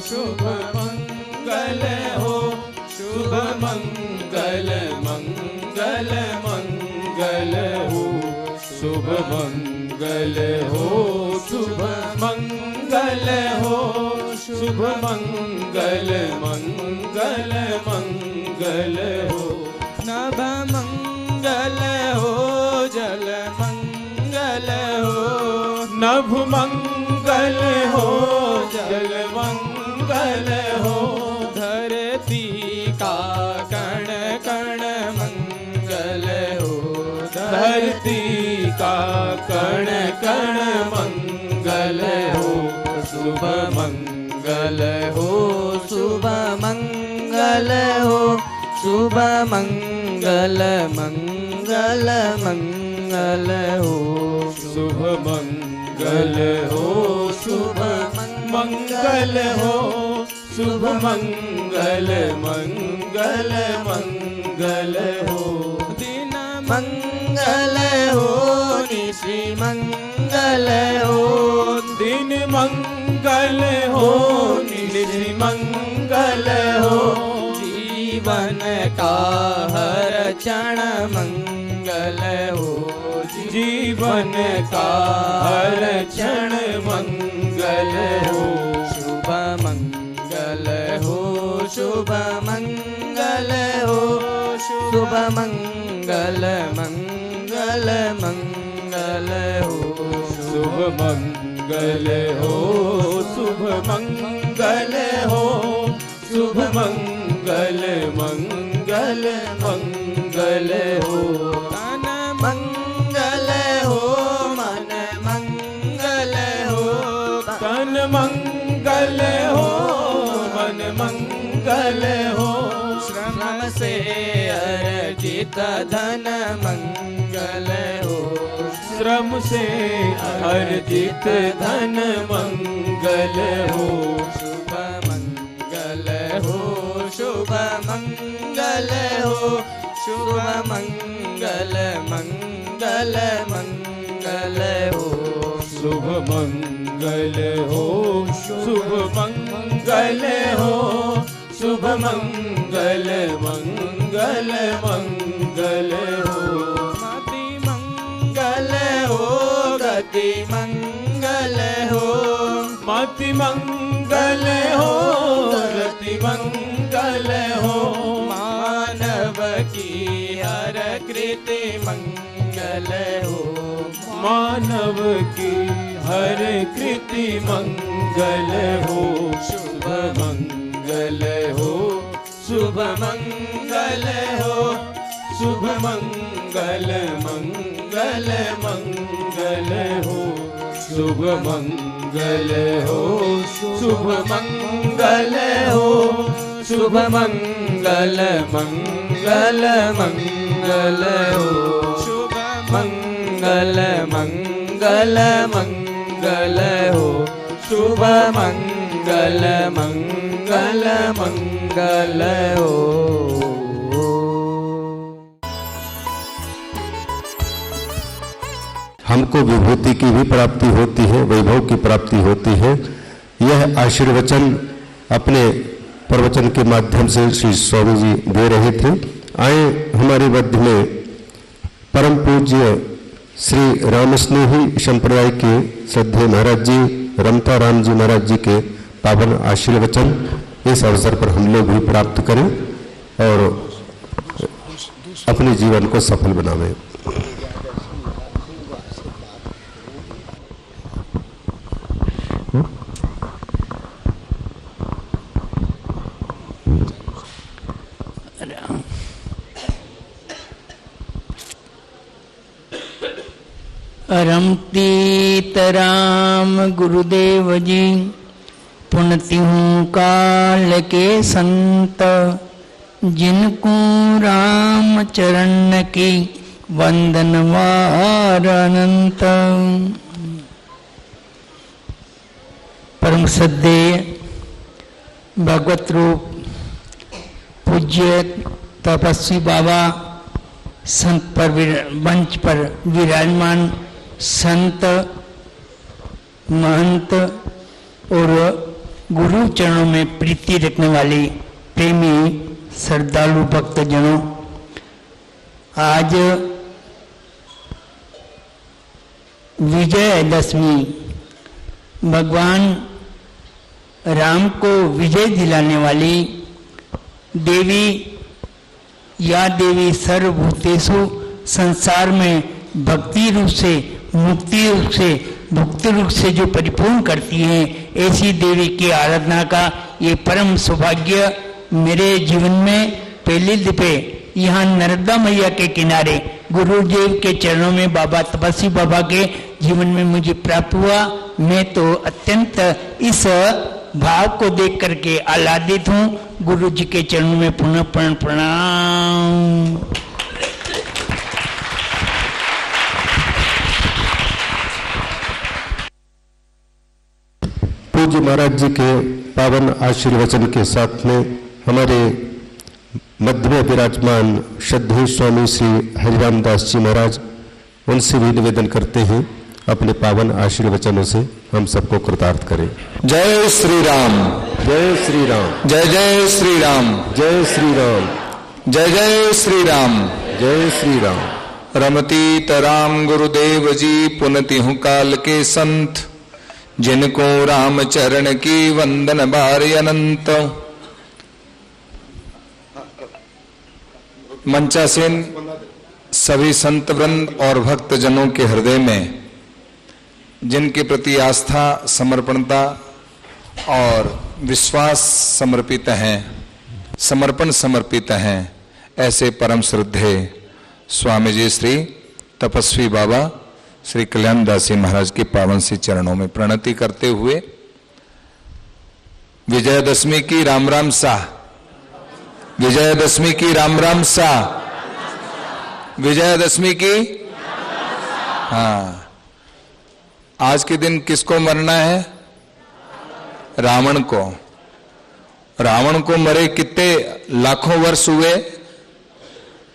शुभ मंगल हो, शुभ मंगल मंगल मंगल हो, शुभ मंगल हो, शुभ मंगल हो, शुभ मंगल मंगल मंगल हो, नभ मंगल हो, जल मंगल हो, नभ मंगल हो, जल मंगल हो, धरती का कण कण मंगल हो, धरती का कण कण मंगल हो, शुभ मंगल हो, शुभ मंगल हो, शुभ मंगल मंगल मंगल हो, शुभ मंगल हो, शुभ मंगल हो, शुभ मंगल मंगल मंगल हो, दिन मंगल हो, निशि मंगल हो, दिन मंगल हो, निशि मंगल हो, जीवन का हर क्षण मंगल हो, जीवन का हर क्षण मंगल हो, शुभ मंगल हो, शुभ मंगल हो, शुभ मंगल मंगल मंगल हो, शुभ मंगल हो, शुभ मंगल हो, शुभ मंगल मंगल मंगल हो, तन मंगल हो, मन मंगल हो, तन मंगल हो, मन मंगल हो, श्रम से अर्जित धन मंगल हो, श्रम से अर्जित धन मंगल हो, शुभ मंगल हो, शुभ मंगल हो, शुभ मंगल मंगल मंगल हो, शुभ मंगल हो, शुभ मंगल हो, शुभ मंगल मंगल मंगल हो, मति मंगल हो, गति मंगल हो, मति मंगल हो, गति मंगल हो, मानव की हर कृति मंगल हो, मानव की हर कृति मंगल हो, शुभ मंगल हो, शुभ मंगल हो, शुभ मंगल मंगल मंगल हो, शुभ मंगल हो, शुभ मंगल हो, शुभ मंगल मंगल मंगल हो, शुभ मंगल मंगल मंगल हो, शुभ मंगल मंगल मंगल हो। हमको विभूति की भी प्राप्ति होती है, वैभव की प्राप्ति होती है। यह आशीर्वचन अपने प्रवचन के माध्यम से श्री स्वामी जी दे रहे थे। आए हमारे मध्य में परम पूज्य श्री रामस्नेही संप्रदाय के श्रद्धेय महाराज जी रमता राम जी महाराज जी के पावन आशीर्वचन इस अवसर पर हम लोग भी प्राप्त करें और अपने जीवन को सफल बनावें। रमतीत राम गुरुदेव जी पुण्यतिहु काल के संत, जिनको राम चरण की वंदन वार अनंत। परम श्रद्धेय भगवत रूप पूज्य तपस्वी बाबा संत पर मंच पर विराजमान संत महंत और गुरु चरणों में प्रीति रखने वाले प्रेमी श्रद्धालु भक्तजनों, आज विजयदशमी, भगवान राम को विजय दिलाने वाली देवी या देवी सर्वभूतेषु, संसार में भक्ति रूप से, मुक्ति रूप से, भक्ति रूप से जो परिपूर्ण करती है, ऐसी देवी की आराधना का ये परम सौभाग्य मेरे जीवन में पहले दफे यहाँ नर्मदा मैया के किनारे गुरुदेव के चरणों में बाबा तपस्वी बाबा के जीवन में मुझे प्राप्त हुआ। मैं तो अत्यंत इस भाव को देख करके आह्लादित हूँ। गुरु जी के चरणों में पुनः प्रणाम। पूज्य महाराज जी के पावन आशीर्वचन के साथ में हमारे मध्य में विराजमान श्रद्धेय स्वामी श्री हरिराम दास जी महाराज, उनसे भी निवेदन करते हैं अपने पावन आशीर्वचनों से हम सबको कृतार्थ करें। जय श्री राम, जय श्री राम, जय जय श्री राम, जय श्री राम, जय जय श्री राम, जय श्री राम। रमतीत राम गुरुदेव जी पुनति हूँ काल के संत, जिनको राम चरण की वंदन बारी अनंत। मंचासीन सभी संत वृंद और भक्त जनों के हृदय में जिनके प्रति आस्था, समर्पणता और विश्वास समर्पित हैं, समर्पण समर्पित हैं, ऐसे परम श्रद्धेय स्वामी जी श्री तपस्वी बाबा श्री कल्याणदास जी महाराज के पावन से चरणों में प्रणति करते हुए विजयदशमी की राम राम सा, विजयदशमी की राम राम सा, विजयदशमी की। हाँ, आज के दिन किसको मरना है? रावण को। रावण को मरे कितने लाखों वर्ष हुए,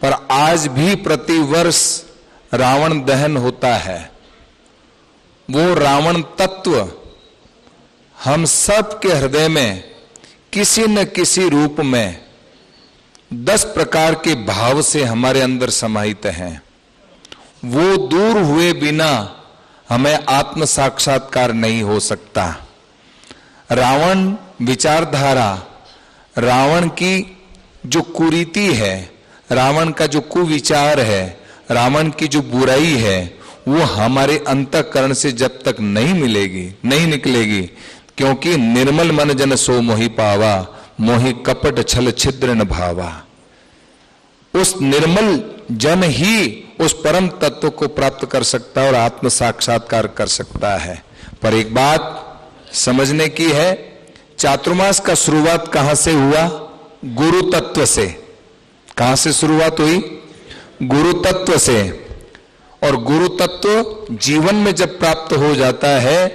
पर आज भी प्रति वर्ष रावण दहन होता है। वो रावण तत्व हम सब के हृदय में किसी न किसी रूप में 10 प्रकार के भाव से हमारे अंदर समाहित हैं। वो दूर हुए बिना हमें आत्म साक्षात्कार नहीं हो सकता। रावण विचारधारा, रावण की जो कुरीति है, रावण का जो कुविचार है, रावण की जो बुराई है, वो हमारे अंतःकरण से जब तक नहीं मिलेगी, नहीं निकलेगी, क्योंकि निर्मल मन जन सो मोहि पावा, मोहि कपट छल छिद्र न भावा। उस निर्मल जन ही उस परम तत्व को प्राप्त कर सकता है और आत्म साक्षात्कार कर सकता है। पर एक बात समझने की है, चातुर्मास का शुरुआत कहां से हुआ? गुरु तत्व से। कहां से शुरुआत हुई? गुरु तत्व से। और गुरु तत्व जीवन में जब प्राप्त हो जाता है,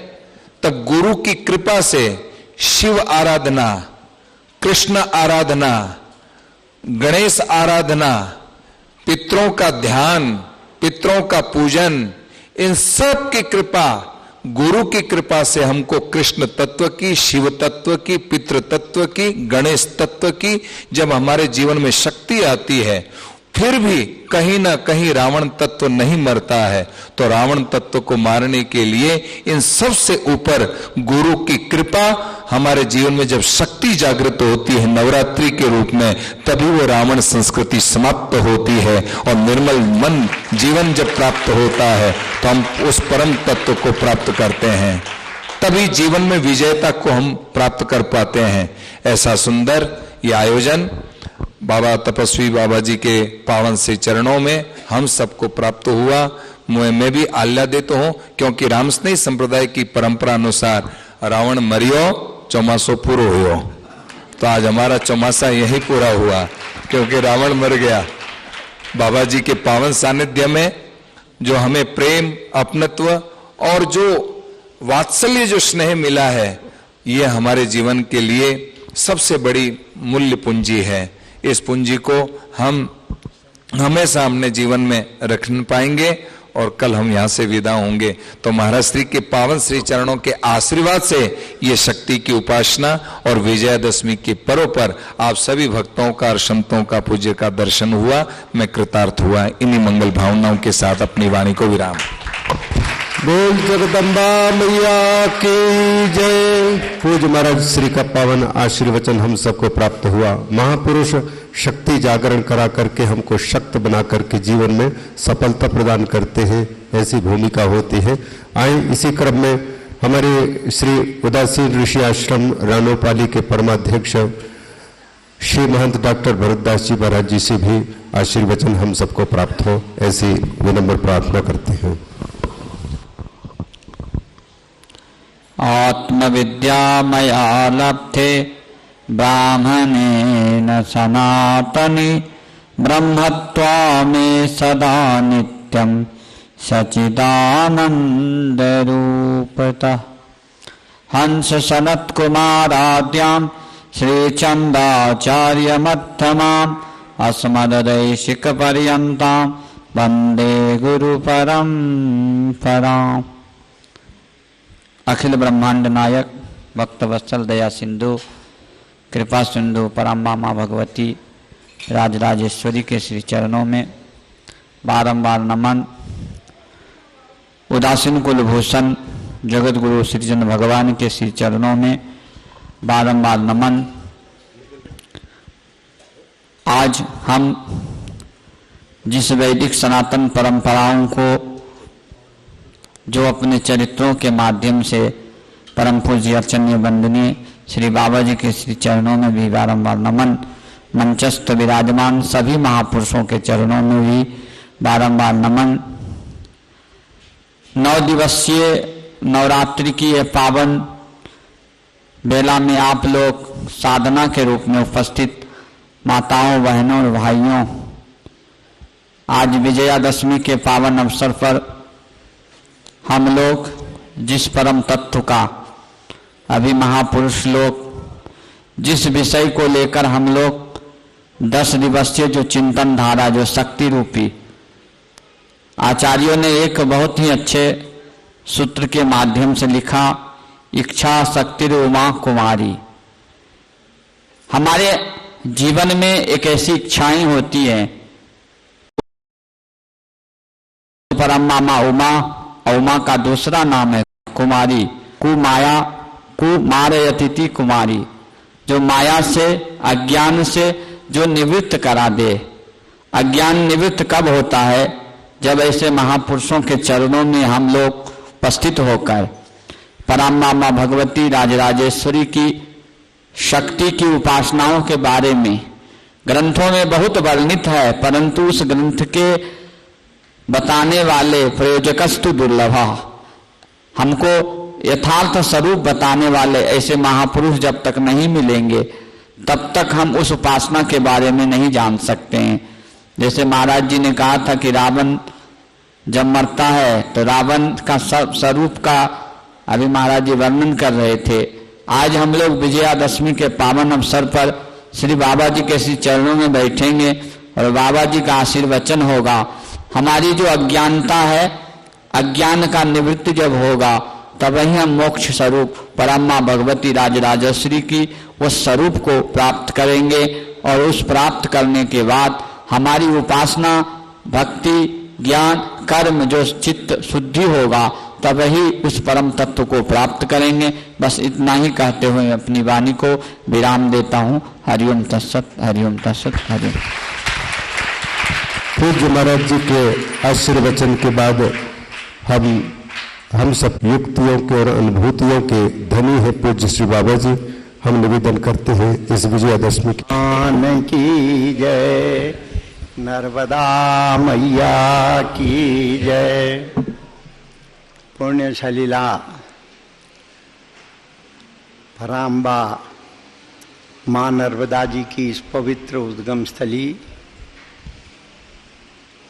तब गुरु की कृपा से शिव आराधना, कृष्ण आराधना, गणेश आराधना, पितरों का ध्यान, पितरों का पूजन, इन सब की कृपा, गुरु की कृपा से हमको कृष्ण तत्व की, शिव तत्व की, पितृ तत्व की, गणेश तत्व की जब हमारे जीवन में शक्ति आती है, फिर भी कहीं ना कहीं रावण तत्व नहीं मरता है। तो रावण तत्व को मारने के लिए इन सब से ऊपर गुरु की कृपा हमारे जीवन में जब शक्ति जागृत होती है नवरात्रि के रूप में, तभी वो रावण संस्कृति समाप्त होती है और निर्मल मन जीवन जब प्राप्त होता है तो हम उस परम तत्व को प्राप्त करते हैं। तभी जीवन में विजयता को हम प्राप्त कर पाते हैं। ऐसा सुंदर ये आयोजन बाबा तपस्वी बाबा जी के पावन से चरणों में हम सबको प्राप्त हुआ। मैं भी आह्लादित हूं, क्योंकि रामस्नेही संप्रदाय की परंपरा अनुसार रावण मरियो चौमासो पूरो हुआ। तो आज हमारा चौमासा यही पूरा हुआ, क्योंकि रावण मर गया। बाबा जी के पावन सानिध्य में जो हमें प्रेम, अपनत्व और जो वात्सल्य, जो स्नेह मिला है, ये हमारे जीवन के लिए सबसे बड़ी मूल्य पूंजी है। इस पूंजी को हम हमेशा अपने जीवन में रख पाएंगे और कल हम यहाँ से विदा होंगे, तो महाराज श्री के पावन श्री चरणों के आशीर्वाद से ये शक्ति की उपासना और विजयादशमी के पर्व पर आप सभी भक्तों का और संतों का पूज्य का दर्शन हुआ। मैं कृतार्थ हुआ। इन्हीं मंगल भावनाओं के साथ अपनी वाणी को विराम। बोल जगदम्बा मैया की जय। पूज्य महाराज श्री का पावन आशीर्वचन हम सबको प्राप्त हुआ। महापुरुष शक्ति जागरण करा करके हमको शक्त बना करके जीवन में सफलता प्रदान करते हैं, ऐसी भूमिका होती है। आए इसी क्रम में हमारे श्री उदासीन ऋषि आश्रम रानोपाली के परमाध्यक्ष श्री महंत डॉक्टर भरतदास जी महाराज जी से भी आशीर्वचन हम सबको प्राप्त हो, ऐसी विनम्र प्रार्थना करते हैं। आत्मविद्या मया लब्धे ब्राह्मणेन सनातनी ब्रह्मत्वामे सदा नित्यं सच्चिदानन्दरूपतः। हंस सनत कुमाराद्यां श्रीचंदाचार्य मध्यमाम् अस्मद्दैशिक पर्यन्तां वन्दे गुरु परम्पराम्। अखिल ब्रह्मांड नायक भक्त वत्सल दया सिंधु कृपा सिंधु परम माँ भगवती राजराजेश्वरी के श्री चरणों में बारंबार नमन। उदासीन कुलभूषण जगत गुरु श्रीजन भगवान के श्री चरणों में बारंबार नमन। आज हम जिस वैदिक सनातन परंपराओं को जो अपने चरित्रों के माध्यम से परम पूज्य अर्चनीय वंदनीय श्री बाबा जी के श्री चरणों में भी बारंबार नमन। मंचस्थ विराजमान सभी महापुरुषों के चरणों में भी बारंबार नमन। 9 दिवसीय नवरात्रि की यह पावन बेला में आप लोग साधना के रूप में उपस्थित माताओं, बहनों और भाइयों, आज विजयादशमी के पावन अवसर पर हम लोग जिस परम तत्व का अभी महापुरुष लोग जिस विषय को लेकर हम लोग 10 दिवसीय जो चिंतन धारा, जो शक्ति रूपी, आचार्यों ने एक बहुत ही अच्छे सूत्र के माध्यम से लिखा, इच्छा शक्ति उमा कुमारी। हमारे जीवन में एक ऐसी इच्छाएं होती हैं, परम मामा उमा, उमा का दूसरा नाम है कुमारी, कुमाया, कुमारयतिथि कुमारी, जो माया से अज्ञान से जो निवृत्त करा दे। अज्ञान निवृत्त कब होता है? जब ऐसे महापुरुषों के चरणों में हम लोग उपस्थित होकर परम मामा भगवती राजराजेश्वरी की शक्ति की उपासनाओं के बारे में ग्रंथों में बहुत वर्णित है, परंतु उस ग्रंथ के बताने वाले प्रयोजकस्तु दुर्लभा, हमको यथार्थ स्वरूप बताने वाले ऐसे महापुरुष जब तक नहीं मिलेंगे तब तक हम उस उपासना के बारे में नहीं जान सकते हैं। जैसे महाराज जी ने कहा था कि रावण जब मरता है तो रावण का स्वरूप का अभी महाराज जी वर्णन कर रहे थे। आज हम लोग विजयादशमी के पावन अवसर पर श्री बाबा जी के श्री चरणों में बैठेंगे और बाबा जी का आशीर्वचन होगा। हमारी जो अज्ञानता है, अज्ञान का निवृत्ति जब होगा तब ही हम मोक्ष स्वरूप परम मां भगवती राजराजेश्वरी की उस स्वरूप को प्राप्त करेंगे और उस प्राप्त करने के बाद हमारी उपासना, भक्ति, ज्ञान, कर्म जो चित्त शुद्धि होगा तब ही उस परम तत्व को प्राप्त करेंगे। बस इतना ही कहते हुए अपनी वाणी को विराम देता हूँ। हरिओम तत्सत, हरिओम तत्सत, हरिओम। पूज्य महाराज जी के आशीर्वचन के बाद हम सब युक्तियों के और अनुभूतियों के धनी है पूज्य श्री बाबा जी। हम निवेदन करते हैं इस विजयादशमी की जय, नर्मदा मैया की जय। पुण्य सलीला भराम्बा माँ नर्मदा जी की इस पवित्र उद्गम स्थली,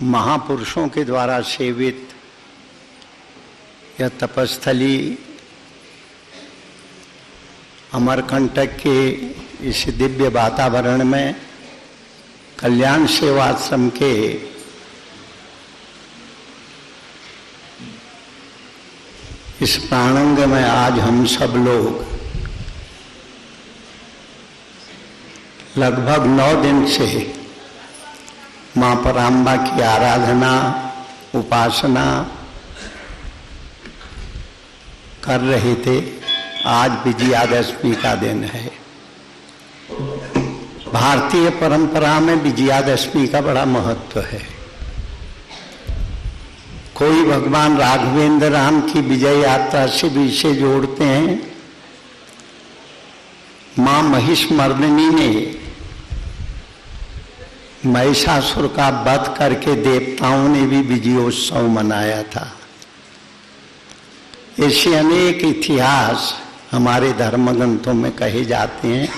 महापुरुषों के द्वारा सेवित यह तपस्थली अमरकंटक के इस दिव्य वातावरण में कल्याण सेवाश्रम के इस प्राणंग में आज हम सब लोग लगभग 9 दिन से मां पराम्बा की आराधना उपासना कर रहे थे। आज विजयादशमी का दिन है। भारतीय परंपरा में विजयादशमी का बड़ा महत्व है। कोई भगवान राघवेंद्र राम की विजय यात्रा से भी इसे जोड़ते हैं। मां महिषमर्दिनी ने महिषासुर का वध करके देवताओं ने भी विजयोत्सव मनाया था। ऐसे अनेक इतिहास हमारे धर्म ग्रंथों में कहे जाते हैं।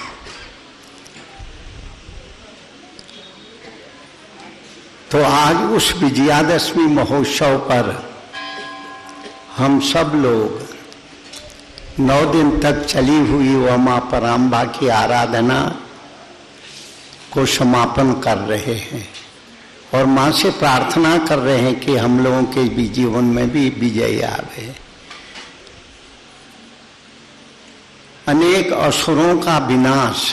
तो आज उस विजयादशमी महोत्सव पर हम सब लोग 9 दिन तक चली हुई वह मां पराम्बा की आराधना को समापन कर रहे हैं और मां से प्रार्थना कर रहे हैं कि हम लोगों के भी जीवन में भी विजय आवे। अनेक असुरों का विनाश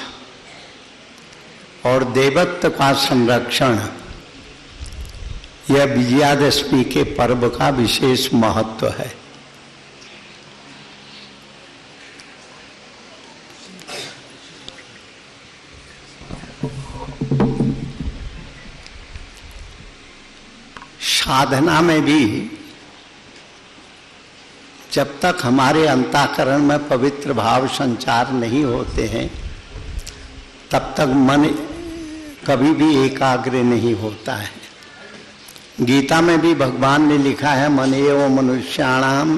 और देवत्व का संरक्षण, यह विजयादशमी के पर्व का विशेष महत्व है। साधना में भी जब तक हमारे अंतःकरण में पवित्र भाव संचार नहीं होते हैं तब तक मन कभी भी एकाग्र नहीं होता है। गीता में भी भगवान ने लिखा है, मन एव मनुष्याणाम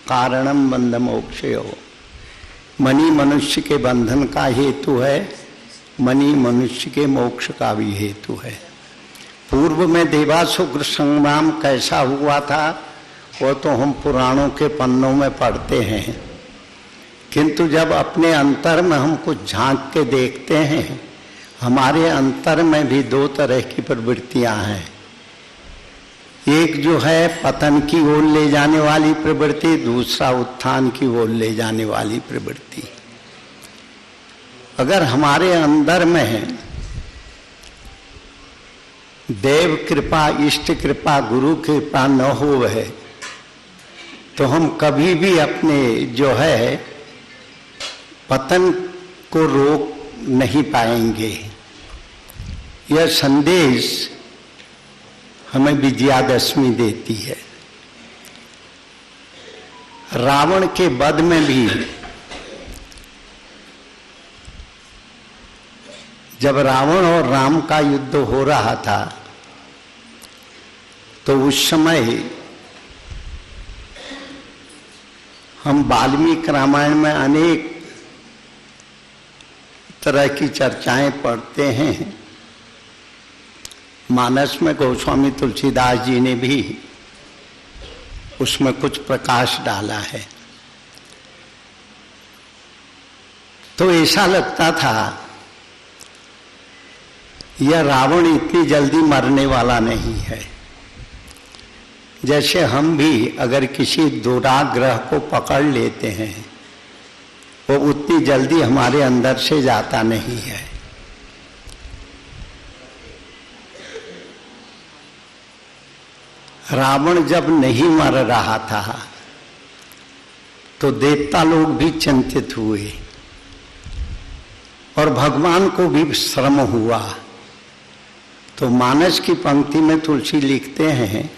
कारणम बंध मोक्षयो। मनी मनुष्य के बंधन का हेतु है, मनी मनुष्य के मोक्ष का भी हेतु है। पूर्व में देवासुर संग्राम कैसा हुआ था वो तो हम पुराणों के पन्नों में पढ़ते हैं, किंतु जब अपने अंतर में हम कुछ झांक के देखते हैं, हमारे अंतर में भी 2 तरह की प्रवृत्तियां हैं। एक जो है पतन की ओर ले जाने वाली प्रवृत्ति, दूसरा उत्थान की ओर ले जाने वाली प्रवृत्ति। अगर हमारे अंदर में है देव कृपा, इष्ट कृपा, गुरु कृपा न हो है तो हम कभी भी अपने जो है पतन को रोक नहीं पाएंगे। यह संदेश हमें विजयादशमी देती है। रावण के वध में भी जब रावण और राम का युद्ध हो रहा था तो उस समय हम वाल्मीकि रामायण में अनेक तरह की चर्चाएं पढ़ते हैं। मानस में गोस्वामी तुलसीदास जी ने भी उसमें कुछ प्रकाश डाला है। तो ऐसा लगता था यह रावण इतनी जल्दी मरने वाला नहीं है। जैसे हम भी अगर किसी दुराग्रह को पकड़ लेते हैं वो उतनी जल्दी हमारे अंदर से जाता नहीं है। रावण जब नहीं मर रहा था तो देवता लोग भी चिंतित हुए और भगवान को भी श्रम हुआ। तो मानस की पंक्ति में तुलसी लिखते हैं,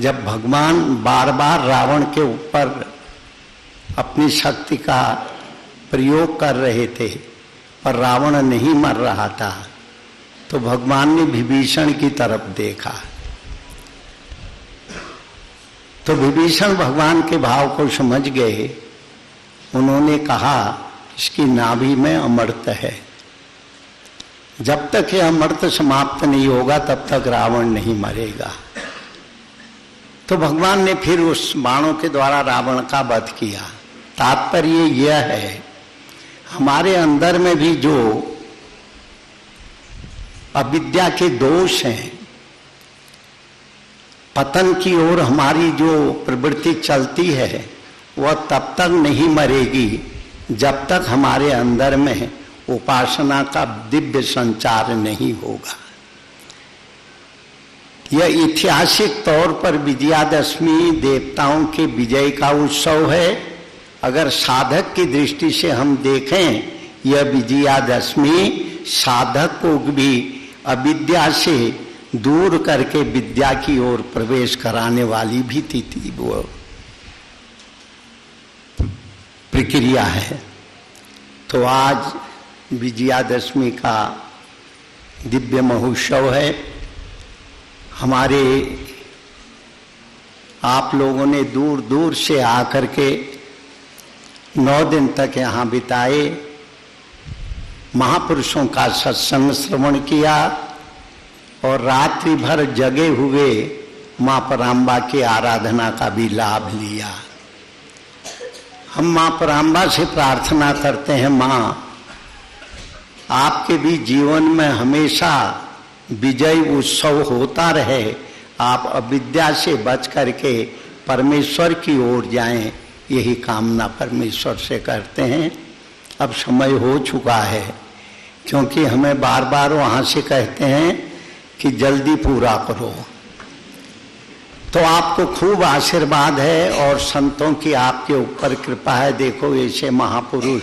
जब भगवान बार बार रावण के ऊपर अपनी शक्ति का प्रयोग कर रहे थे पर रावण नहीं मर रहा था, तो भगवान ने विभीषण की तरफ देखा। तो विभीषण भगवान के भाव को समझ गए। उन्होंने कहा इसकी नाभि में अमृत है, जब तक यह अमृत समाप्त नहीं होगा तब तक रावण नहीं मरेगा। तो भगवान ने फिर उस बाणों के द्वारा रावण का वध किया। तात्पर्य यह है हमारे अंदर में भी जो अविद्या के दोष हैं, पतन की ओर हमारी जो प्रवृत्ति चलती है वह तब तक नहीं मरेगी जब तक हमारे अंदर में उपासना का दिव्य संचार नहीं होगा। यह ऐतिहासिक तौर पर विजयादशमी देवताओं के विजय का उत्सव है। अगर साधक की दृष्टि से हम देखें, यह विजयादशमी साधक को भी अविद्या से दूर करके विद्या की ओर प्रवेश कराने वाली भी तिथि वो प्रक्रिया है। तो आज विजयादशमी का दिव्य महोत्सव है। हमारे आप लोगों ने दूर दूर से आकर के 9 दिन तक यहाँ बिताए, महापुरुषों का सत्संग श्रवण किया और रात्रि भर जगे हुए माँ पराम्बा की आराधना का भी लाभ लिया। हम माँ पराम्बा से प्रार्थना करते हैं, माँ आपके भी जीवन में हमेशा विजय उत्सव होता रहे, आप अविद्या से बच करके परमेश्वर की ओर जाएं, यही कामना परमेश्वर से करते हैं। अब समय हो चुका है, क्योंकि हमें बार बार वहाँ से कहते हैं कि जल्दी पूरा करो। तो आपको खूब आशीर्वाद है और संतों की आपके ऊपर कृपा है। देखो ऐसे महापुरुष,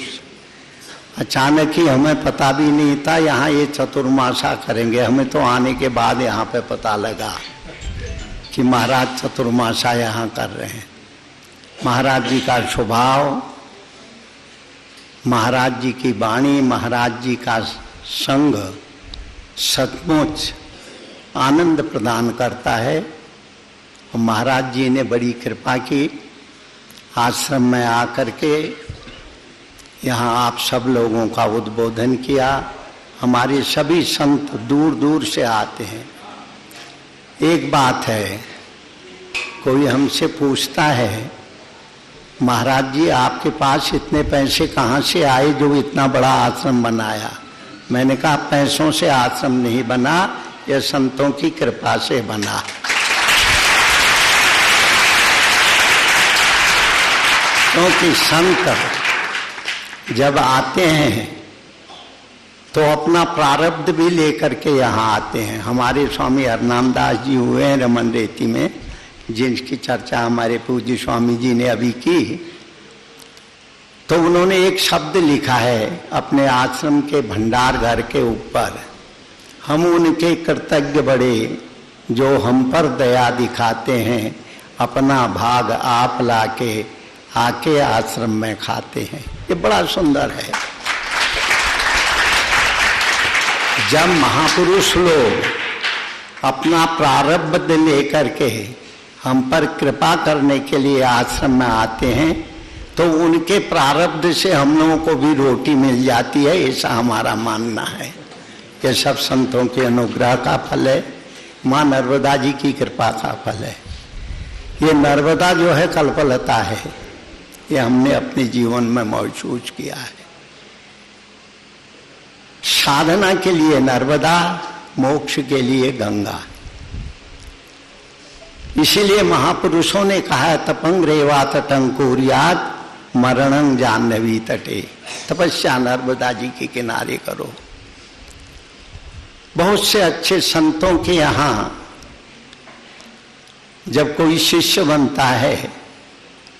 अचानक ही हमें पता भी नहीं था यहाँ ये चतुर्मासा करेंगे। हमें तो आने के बाद यहाँ पे पता लगा कि महाराज चतुर्मासा यहाँ कर रहे हैं। महाराज जी का स्वभाव, महाराज जी की वाणी, महाराज जी का संग सचमुच आनंद प्रदान करता है। और महाराज जी ने बड़ी कृपा की, आश्रम में आकर के यहाँ आप सब लोगों का उद्बोधन किया। हमारे सभी संत दूर दूर से आते हैं। एक बात है, कोई हमसे पूछता है, महाराज जी आपके पास इतने पैसे कहाँ से आए जो इतना बड़ा आश्रम बनाया? मैंने कहा पैसों से आश्रम नहीं बना, यह संतों की कृपा से बना। क्योंकि संत जब आते हैं तो अपना प्रारब्ध भी लेकर के यहाँ आते हैं। हमारे स्वामी हरनामदास जी हुए हैं रमन रेती में, जिनकी चर्चा हमारे पूज्य स्वामी जी ने अभी की। तो उन्होंने एक शब्द लिखा है अपने आश्रम के भंडार घर के ऊपर, हम उनके कृतज्ञ बड़े जो हम पर दया दिखाते हैं, अपना भाग आप लाके आके आश्रम में खाते हैं। ये बड़ा सुंदर है। जब महापुरुष लोग अपना प्रारब्ध लेकर के हम पर कृपा करने के लिए आश्रम में आते हैं, तो उनके प्रारब्ध से हम लोगों को भी रोटी मिल जाती है, ऐसा हमारा मानना है। ये सब संतों के अनुग्रह का फल है, माँ नर्मदा जी की कृपा का फल है। ये नर्मदा जो है कल्पलता है, ये हमने अपने जीवन में महसूस किया है। साधना के लिए नर्मदा, मोक्ष के लिए गंगा। इसीलिए महापुरुषों ने कहा है, तपंग रेवा तटंकुर्यात मरणं जाह्नवी तटे। तपस्या नर्मदा जी के किनारे करो। बहुत से अच्छे संतों के यहाँ जब कोई शिष्य बनता है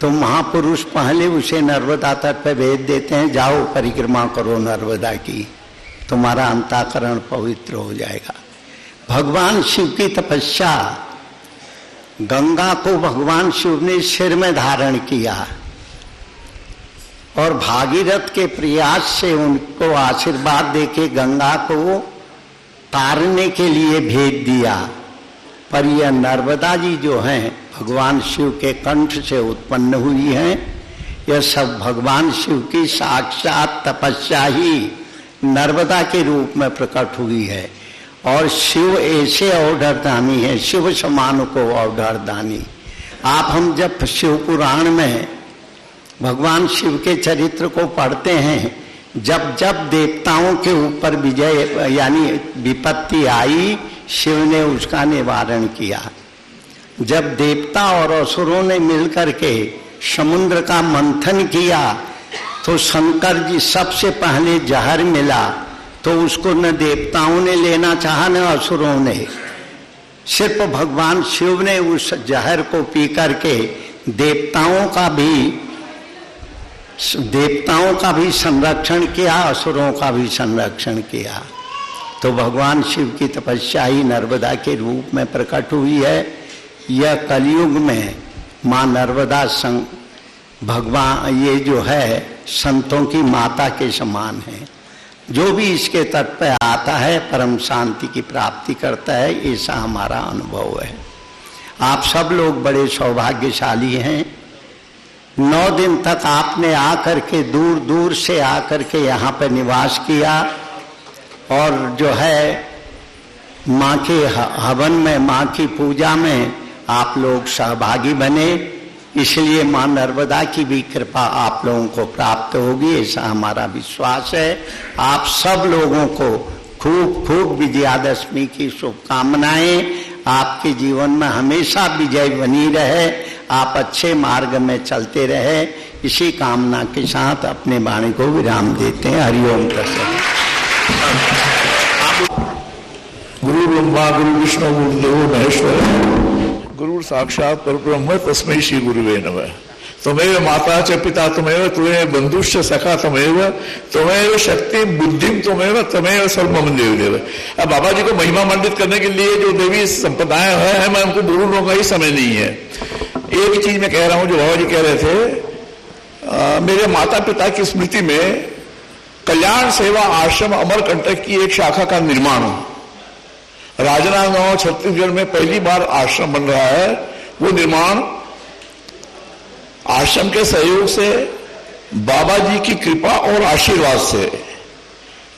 तो महापुरुष पहले उसे नर्मदा तट पे भेज देते हैं, जाओ परिक्रमा करो नर्मदा की, तुम्हारा अंतःकरण पवित्र हो जाएगा। भगवान शिव की तपस्या, गंगा को भगवान शिव ने सिर में धारण किया और भागीरथ के प्रयास से उनको आशीर्वाद देके गंगा को तारने के लिए भेज दिया। पर यह नर्मदा जी जो हैं भगवान शिव के कंठ से उत्पन्न हुई हैं। यह सब भगवान शिव की साक्षात तपस्या ही नर्मदा के रूप में प्रकट हुई है। और शिव ऐसे औढ़रदानी है, शिव समान को औढ़रदानी। आप हम जब शिव पुराण में भगवान शिव के चरित्र को पढ़ते हैं, जब जब देवताओं के ऊपर विजय यानी विपत्ति आई, शिव ने उसका निवारण किया। जब देवता और असुरों ने मिलकर के समुद्र का मंथन किया तो शंकर जी सबसे पहले जहर मिला तो उसको न देवताओं ने लेना चाहा न असुरों ने। सिर्फ भगवान शिव ने उस जहर को पी करके देवताओं का भी संरक्षण किया, असुरों का भी संरक्षण किया। तो भगवान शिव की तपस्या ही नर्मदा के रूप में प्रकट हुई है। यह कलयुग में माँ नर्मदा भगवान ये जो है संतों की माता के समान है। जो भी इसके तट पर आता है परम शांति की प्राप्ति करता है, ऐसा हमारा अनुभव है। आप सब लोग बड़े सौभाग्यशाली हैं। 9 दिन तक आपने आकर के दूर दूर से आकर के यहाँ पर निवास किया और जो है माँ के हवन में, माँ की पूजा में आप लोग सहभागी बने। इसलिए माँ नर्मदा की भी कृपा आप लोगों को प्राप्त होगी, ऐसा हमारा विश्वास है। आप सब लोगों को खूब खूब विजयादशमी की शुभकामनाएं। आपके जीवन में हमेशा विजय बनी रहे, आप अच्छे मार्ग में चलते रहे, इसी कामना के साथ अपने वाणी को विराम देते हैं। हरिओम प्रसन्न। गुरु ब्रह्मा गुरु विष्णु गुरुदेव महेश्वर गुरु साक्षात परब्रह्म तस्मै श्री गुरुवे नमः। त्वमेव माता च पिता त्वमेव त्वमेव बंधुश्च सखा त्वमेव शक्ति बुद्धिम त्वमेव सर्वमं देव। अब बाबा जी को महिमा मंडित करने के लिए जो देवी संप्रदाय है, मैं उनको बोलने का ही समय नहीं है। एक चीज मैं कह रहा हूं जो बाबा जी कह रहे थे, मेरे माता पिता की स्मृति में कल्याण सेवा आश्रम अमरकंटक की एक शाखा का निर्माण हो। राजनांदगांव छत्तीसगढ़ में पहली बार आश्रम बन रहा है। वो निर्माण आश्रम के सहयोग से, बाबा जी की कृपा और आशीर्वाद से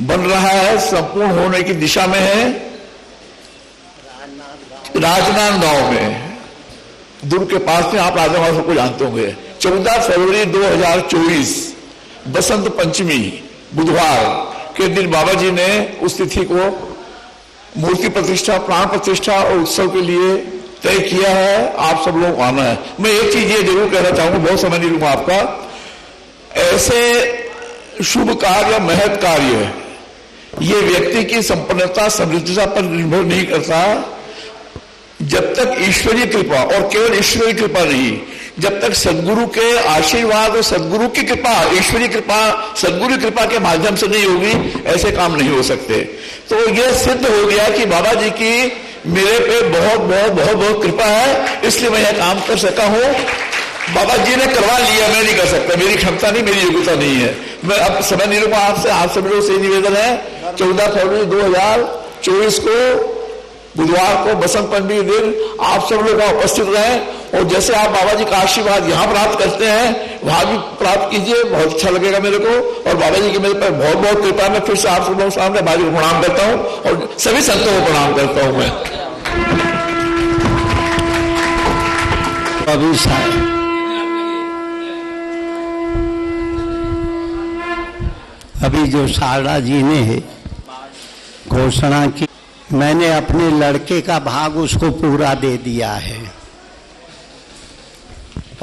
बन रहा है, संपूर्ण होने की दिशा में है। राजनांदगांव में, दुर्ग के पास में, आप राजनांदगांव सबको जानते होंगे। 14 फरवरी 2024 बसंत पंचमी बुधवार के दिन बाबा जी ने उस तिथि को मूर्ति प्रतिष्ठा, प्राण प्रतिष्ठा और उत्सव के लिए तय किया है। आप सब लोग आना है। मैं एक चीज ये जरूर कहना चाहूंगा, बहुत समय नहीं लूंगा आपका। ऐसे शुभ कार्य, महत् कार्य, ये व्यक्ति की संपन्नता, समृद्धता पर निर्भर नहीं करता। जब तक ईश्वरीय कृपा, और केवल ईश्वरीय कृपा नहीं, जब तक सदगुरु के आशीर्वाद और सदगुरु की कृपा, ईश्वरीय कृपा, सदगुरु कृपा के माध्यम से नहीं होगी, ऐसे काम नहीं हो सकते। तो यह सिद्ध हो गया कि बाबा जी की मेरे पे बहुत बहुत बहुत बहुत कृपा है, इसलिए मैं यह काम कर सका हूं। बाबा जी ने करवा लिया, मैं नहीं कर सकता, मेरी क्षमता नहीं, मेरी योग्यता नहीं है। मैं अब समय नहीं लूंगा आपसे। आप सब लोगों से निवेदन है, 14 फरवरी 2024 को बुधवार को बसंत पंचमी के दिन आप सब लोग उपस्थित रहें और जैसे आप बाबा जी का आशीर्वाद यहाँ प्राप्त करते हैं वहां भी प्राप्त कीजिए। बहुत अच्छा लगेगा मेरे को, और बाबा जी की मेरे पर बहुत बहुत कृपा। मैं फिर से आप सब लोगों सामने बाबा जी को प्रणाम करता हूँ और सभी संतों को प्रणाम करता हूँ। मैं अभी जो शारदा जी ने घोषणा की, मैंने अपने लड़के का भाग उसको पूरा दे दिया है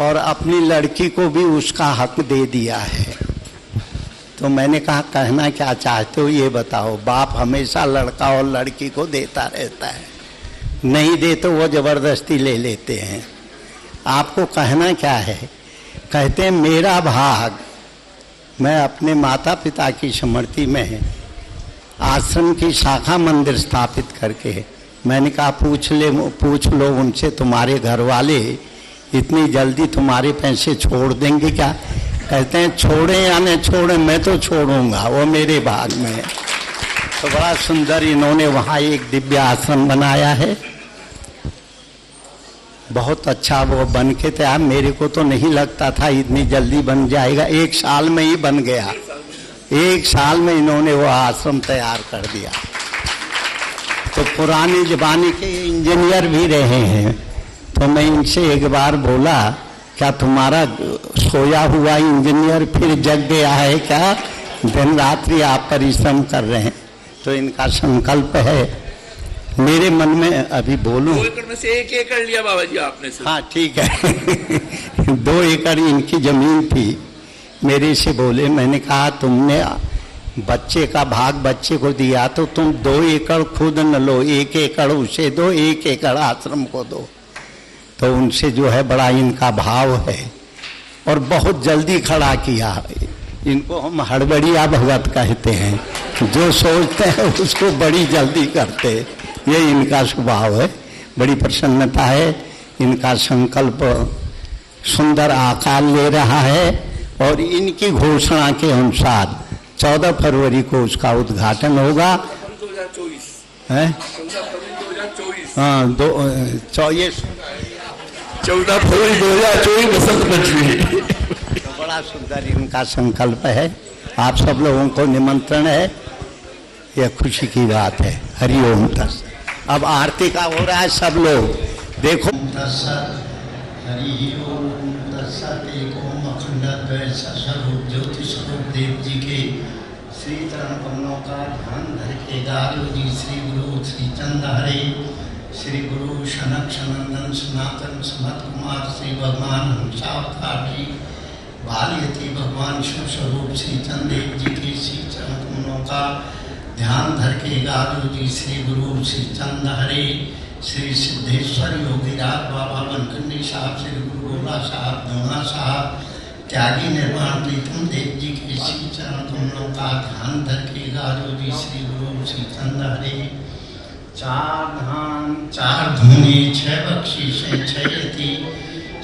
और अपनी लड़की को भी उसका हक दे दिया है। तो मैंने कहा कहना क्या चाहते हो ये बताओ। बाप हमेशा लड़का और लड़की को देता रहता है, नहीं दे तो वो जबरदस्ती ले लेते हैं। आपको कहना क्या है? कहते हैं मेरा भाग मैं अपने माता पिता की स्मृति में आश्रम की शाखा मंदिर स्थापित करके, मैंने कहा पूछ लो उनसे, तुम्हारे घर वाले इतनी जल्दी तुम्हारे पैसे छोड़ देंगे क्या? कहते हैं छोड़े या न छोड़े, मैं तो छोड़ूंगा, वो मेरे भाग में है। तो बड़ा सुंदर इन्होंने वहाँ एक दिव्य आश्रम बनाया है, बहुत अच्छा वो बन के तैयार। मेरे को तो नहीं लगता था इतनी जल्दी बन जाएगा, 1 साल में ही बन गया। 1 साल में इन्होंने वो आश्रम तैयार कर दिया। तो पुराने जमाने के इंजीनियर भी रहे हैं, तो मैं इनसे एक बार बोला क्या तुम्हारा सोया हुआ इंजीनियर फिर जग गया है क्या? दिन रात्रि आप परिश्रम कर रहे हैं। तो इनका संकल्प है मेरे मन में अभी बोलूं। 2 एकड़ में से 1 एकड़ लिया बाबा जी आपने से। हाँ ठीक है 2 एकड़ इनकी जमीन थी। मेरे से बोले, मैंने कहा तुमने बच्चे का भाग बच्चे को दिया तो तुम 2 एकड़ खुद न लो, 1 एकड़ उसे दो, 1 एकड़ आश्रम को दो। तो उनसे जो है बड़ा इनका भाव है और बहुत जल्दी खड़ा किया। इनको हम हड़बड़िया भगत कहते हैं, जो सोचते हैं उसको बड़ी जल्दी करते। ये इनका स्वभाव है। बड़ी प्रसन्नता है। इनका संकल्प सुंदर आकार ले रहा है और इनकी घोषणा के अनुसार 14 फरवरी को उसका उद्घाटन होगा। 2024 है 2024 हाँ 14 फरवरी 2024 बसंत पंचमी। तो बड़ा सुंदर इनका संकल्प है। आप सब लोगों को निमंत्रण है। यह खुशी की बात है। हरिओम तत्सत। अब आरती का हो रहा है, सब लोग देखो। हरि ओम तत्सत। एक ओम अखंड द्वैत स्वरूप ज्योति स्वरूप देव जी के श्री चरण कमलों का ध्यान धर के दारू जी श्री गुरु श्री चंद हरे श्री गुरु शनक सनंदन सनातन समत कुमार श्री भगवान हंसावतार जी बालियती भगवान शिव स्वरूप श्री चंदेव जी के श्री चरण कमलों का ध्यान धर के गारू जी श्री गुरु श्री चंद हरे श्री सिद्धेश्वर योगीराज बाबा बनकंडी साहब, श्री गुरु गोला साहब, दोना साहब, त्यागी निर्माण प्रीतम देव जी के श्री चरण कमलों का ध्यान धर के गारू जी श्री गुरु श्री चंद हरे। 4 धाम 4 धूनी 6 बख्शीश 6 यति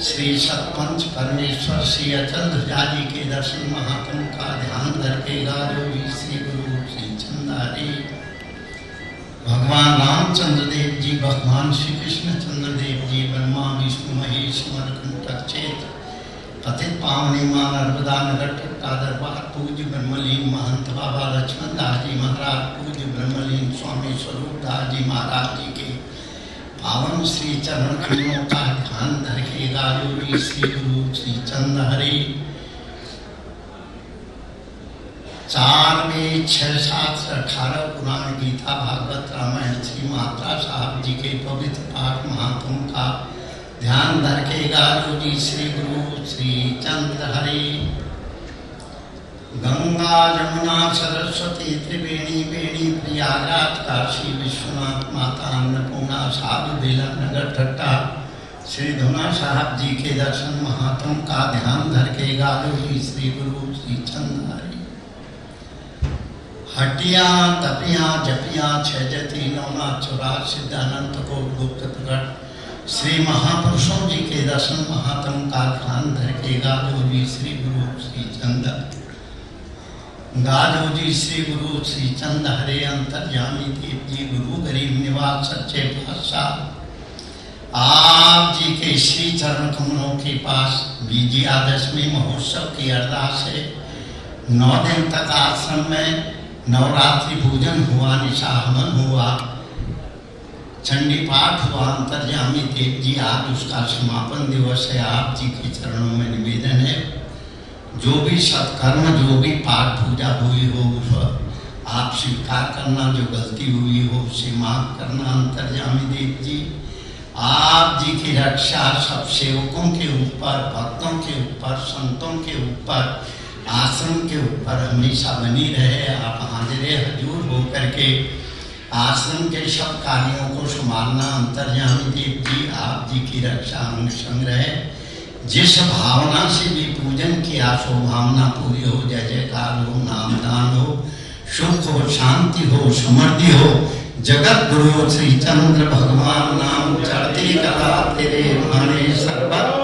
श्री सतपंच परमेश्वर श्री अचल ध्वजा जी के दर्शन महात्म का ध्यान धर के गारू जी श्री गुरु श्री चंद हरे। भगवान रामचंद्र देव जी, भगवान श्री कृष्ण चंद्र देव जी, ब्रह्मा विष्णु महेश मरकंटक क्षेत्र पतित पावनी मां नर्मदा नगर का दरबार पूज्य ब्रह्मलीन महंत बाबा लक्ष्मण दास जी महाराज, पूज्य ब्रह्मलीन स्वामी स्वरूप दास जी महाराज जी के पावन श्री चरण कमलों का ध्यान धर के गारू जी श्री गुरु श्री चंद हरे। 4 में 6 7 18 पुराण गीता भागवत रामायण श्री मात्रा साहब जी के पवित्र पाठ महात्म का ध्यान धर के गारू जी श्री गुरु श्री चंद्र हरे। गंगा जमुना सरस्वती त्रिवेणी वेणी प्रयागराज काशी विश्वनाथ माता अन्नपूर्णा साधु बेला नगर ठट्टा श्री धुना साहब जी के दर्शन महात्म का ध्यान धर के गारू जी श्री गुरु श्री चंद्र हरे। हटिया तपिया जपिया 6 जति 9 चौरा सिद्धानंद कोट गुप्त प्रकट श्री महापुरुषों जी के दर्शन महात्म का ध्यान धर के गारू जी श्री गुरु श्री चंद गारू जी श्री गुरु श्री चंद हरे। अंतर्यामी देव जी गुरु गरीब निवास सच्चे पातशाह आप जी के श्री चरण कमलों के पास विजयादशमी महोत्सव की अरदास है। 9 दिन तक आश्रम में नवरात्रि पूजन हुआ, निशाहमन हुआ, चंडी पाठ हुआ। अंतर्यामी देव जी आज उसका समापन दिवस है। आप जी के चरणों में निवेदन है, जो भी सत्कर्म जो भी पाठ पूजा हुई हो उस आप स्वीकार करना, जो गलती हुई हो उसे माफ करना। अंतर्यामी देव जी आप जी की रक्षा सब सेवकों के ऊपर, भक्तों के ऊपर, संतों के ऊपर, आश्रम के ऊपर हमेशा बनी रहे। आप हाजिरे हजूर होकर के आश्रम के सब कार्यों को संभालना। अंतर्यामी देव जी आप जी की रक्षा अंग संग रहे। जिस भावना से भी पूजन किया सो भावना पूरी हो। जय जयकार हो, नामदान हो, सुख हो, शांति हो, समृद्धि हो। जगत गुरु श्री चंद्र भगवान नाम चढ़ती कला तेरे माने सर्वत्र।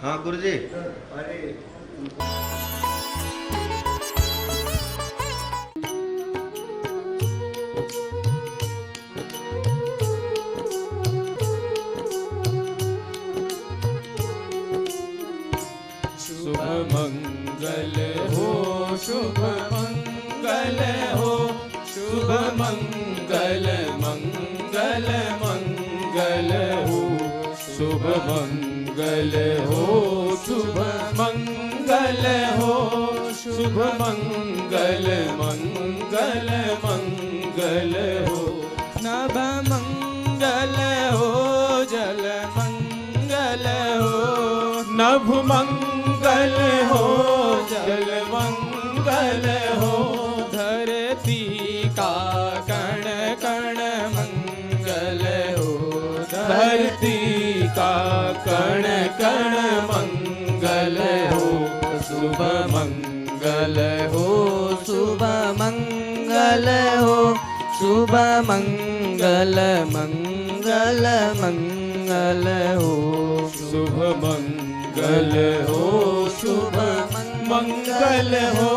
हाँ गुरुजी। शुभ मंगल हो, शुभ मंगल हो, शुभ मंगल मंगल मंगल हो, शुभ मंगल मंगल हो शुभ मंगल हो शुभ मंगल मंगल मंगल हो नभ मंगल हो जल मंगल हो नभ मंगल हो जल मंगल हो धरती का कण कण मंगल हो धरती का कण कण मंगल हो शुभ मंगल हो शुभ मंगल हो शुभ मंगल मंगल मंगल हो शुभ मंगल हो शुभ मंगल हो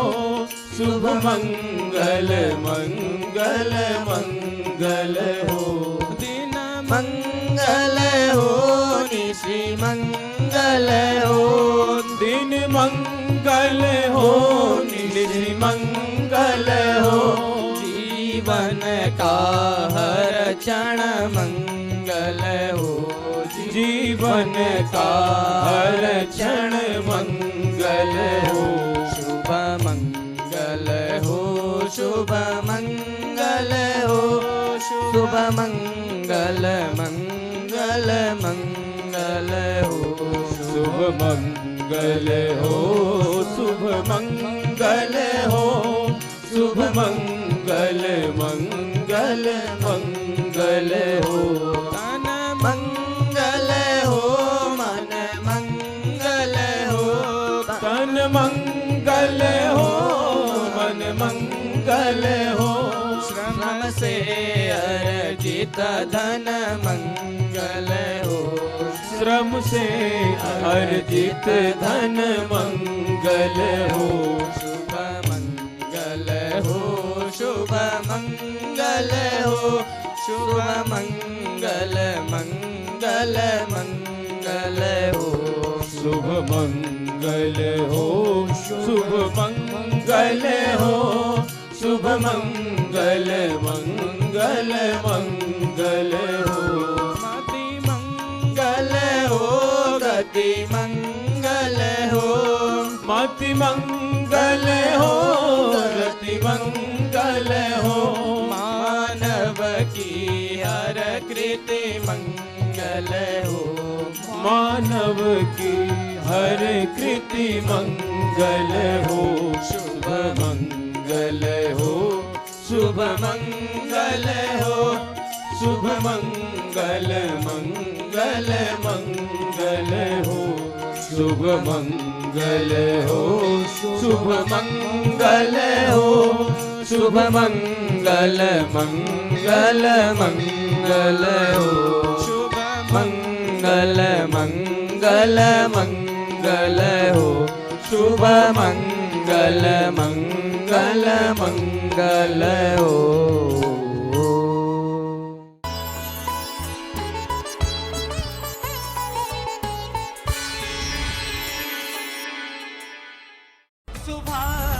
शुभ मंगल मंगल मंगल हो दिन मंगल हो निशि मंगल हो दिन मंगल हो निशि मंगल हो जीवन का हर क्षण मंगल हो जीवन का हर क्षण मंगल हो शुभ मंगल हो शुभ मंगल हो शुभ मंगल मंगल मंगल हो शुभ मंगल हो शुभ मंगल हो शुभ मंगल मंगल मंगल हो तन मंगल हो मन मंगल हो तन मंगल हो मन मंगल हो श्रम से अर्जित धन मंगल हो श्रम से अर्जित धन मंगल हो शुभ मंगल हो शुभ मंगल हो शुभ मंगल मंगल मंगल हो शुभ मंगल हो शुभ मंगल हो शुभ मंगल मंगल मंगल हो मति मंगल हो गति मंगल हो मति मंगल हो गति मंगल हो मानव की हर कृति मंगल हो मानव की हर कृति मंगल हो शुभ मंगल हो शुभ मंगल हो शुभ मंगल मंगल मंगल हो शुभ मंगल हो शुभ मंगल हो शुभ मंगल मंगल मंगल हो शुभ मंगल मंगल मंगल हो शुभ मंगल मंगल मंगल हो सुभाष